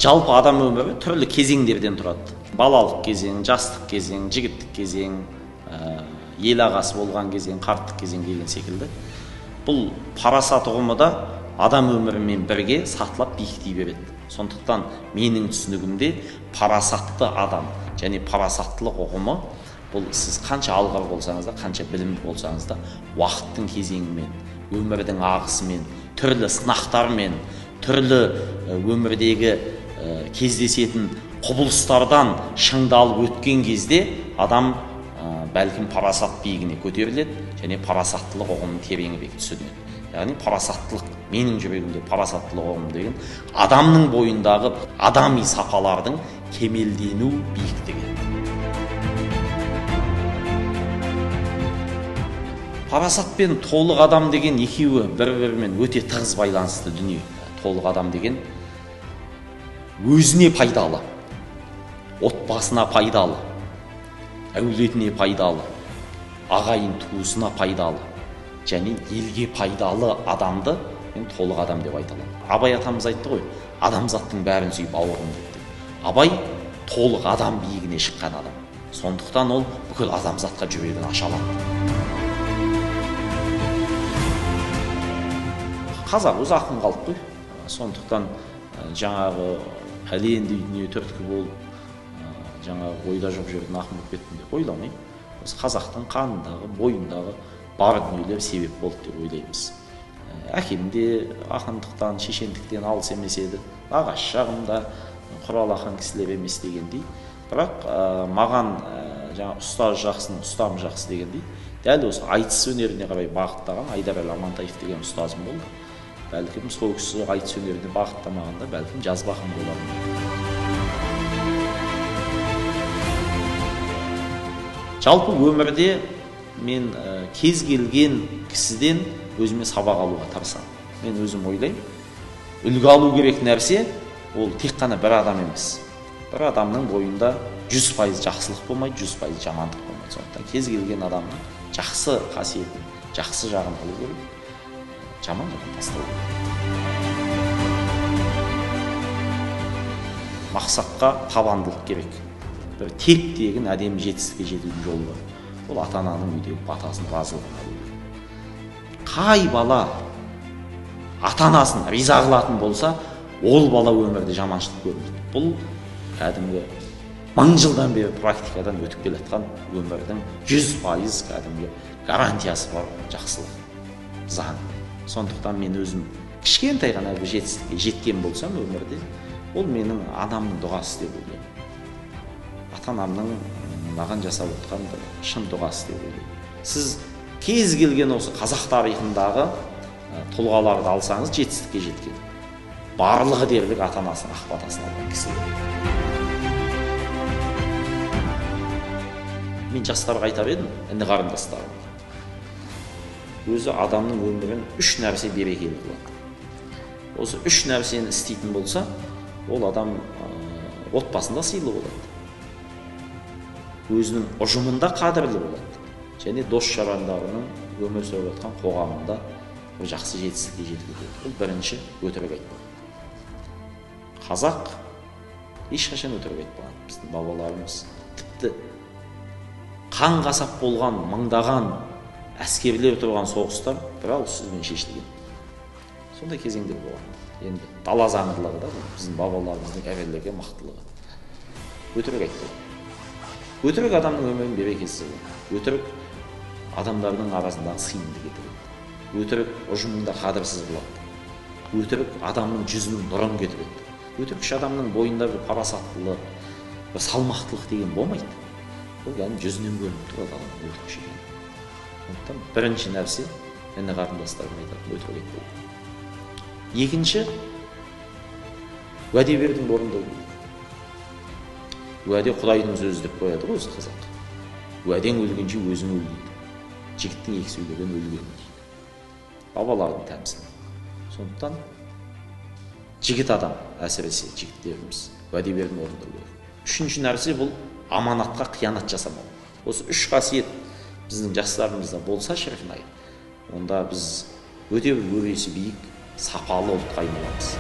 жалпы адам өмірі түрлі кезеңдерден тұрады. Балалық кезең, жастық кезең, жігіттік кезең, ел ағасы болған кезең, қарттық кезең деген секілді. Бұл парасат ұғымы да адам өмірімен бірге сатылап биіктей береді. Сондықтан менің түсінігімде парасатты адам және парасаттылық ұғымы бұл сіз қанша алғыр болсаңыз да, қанша білімді болсаңыз да, уақыттың кезеңімен, өмірдің ағысымен, түрлі сынақтармен, түрлі өмірдегі кездесетін құбылыстардан шыңдалып өткен кезде адам бәлкім парасат биігіне көтеріледі және парасаттылық ұғымын тереңірек түсінеді. Яғни парасаттылық, менің жүрегімде парасаттылық ұғымы деген адамның бойындағы адами сапалардың кемелдену биіктігі. Парасат пен толық адам деген екеуі бір-бірімен өте тығыз байланысты дүние. Толық адам деген өзіне пайдалы, отбасына пайдалы, әулетіне пайдалы, ағайын туысына пайдалы және елге пайдалы адамды мен толық адам деп айта аламын. Абай атамыз айтты ғой, адамзаттың бәрін сүйіп бауырым деп. Абай толық адам биігіне шыққан адам. Сондықтан ол бүкіл адамзатқа жүрегін аша алады. Қазақ өзі ақын қалып қой. Сондықтан жаңағы пәлендей дүние түрткі болып, жаңағы ойда жоқ жерден ақын болып кеттім деп ойламаймын. Осы қазақтың қанындағы, бойындағы бар дүниелер себеп болды деп ойлаймыз. Әкем де ақындықтан, шешендіктен алыс емес еді. Ағаш жағында құрал ақын кісілер емес дегендей. Бірақ маған жаңа ұстаз жақсының ұстам жақсы дегендей, дәл осы айтыс өнеріне қарай бағыттаған Айдарәлі Амантаев деген ұстазым болды. Бәлкім сол кісі айтыс өнеріне бағыттамағанда, бәлкім жазба ақын болармын. Жалпы өмірде мен кез келген кісіден өзіме сабақ алуға тырысамын. Мен өзім ойлаймын, үлгі алу керек нәрсе ол тек қана бір адам емес. Бір адамның бойында 100% жақсылық болмайды, 100% жамандық болмайды. Сондықтан кез келген адамның жақсы қасиетін, жақсы жағын алу керек, жаман жағын тастау керек. Мақсатқа табандылық керек. Бір тек-тегін әдемі жетістікке жетудің жолы бар. Ол ата-ананың үйдегі батасын, разылығын алу керек. Қай бала ата-анасын риза қылатын болса, ол бала өмірде жаманшылық көрмейді. Бұл кәдімгі 1000 жылдан бері практикадан өтіп келе жатқан өмірдің 100% кәдімгі гарантиясы бар жақсылық заң. Сондықтан мен өзім кішкентай ғана бір жетістікке жеткен болсам өмірде, ол менің анамның дұғасы деп ойлаймын. Ата-анамның маған жасап отқан шын дұғасы деп ойлаймын. Сіз кез келген осы қазақ тарихындағы тұлғаларды алсаңыз жетістікке жеткен. Барлығы дерлік ата-анасының ақ батасын алған кісілер. Мен жастарға айтар едім, інді қарындастарым. Өзі адамның өмірін 3 нәрсе берекелі қылады. Осы 3 нәрсені істейтін болса, ол адам отбасында сыйлы болады. Өзінің ұжымында қадірлі болады. Және дос-жарандарының өмір сүріп жатқан қоғамында жақсы жетістікке жетеді. Бұл бірінші өтірік айтпау. Қазақ ешқашан өтірік айтпаған. Біздің бабаларымыз тіпті қан қасап болған мыңдаған әскерлер тұрған соғыстар бір ауыз сөзбен шешілген. Сондай кезеңдер болған. Енді дала заңдылығы да біздің бабаларымыздың әкелерге мақтылығы. Өтірік айтпау. Өтірік адамның өмірін берекесіз болады. Өтірік адамдардың арасындағы сыйымды кетіреді. Өтірік ұжымында қадірсіз болады. Өтірік адамның жүзінің нұрын кетіреді. Өтірік адамның бойында бір парасаттылық, бір салмақтылық деген болмайды. Ол яғни жүзінен көрініп тұрады адамның өтірік екені. Сондықтан бірінші нәрсе, енді қарындастарым айтады, өтірік айтпау. Екінші, уәде бердің орындау керек. Уәде Құдайдың сөзі деп қояды ғой осы қазақ. Уәдең өлгенше өзің өл дейді. Жігіттің екі сөйлеген өлген дейді. Бабалардың тәмсілі. Сондықтан жігіт адам, әсіресе жігіттеріміз уәде бердің орындау керек. Үшінші нәрсе бұл аманатқа қиянат жасамау. Осы 3 қасиет біздің жастарымызда болса шіркін-ай, онда біз өте бір өресі биік, сапалы ұлтқа айналамыз.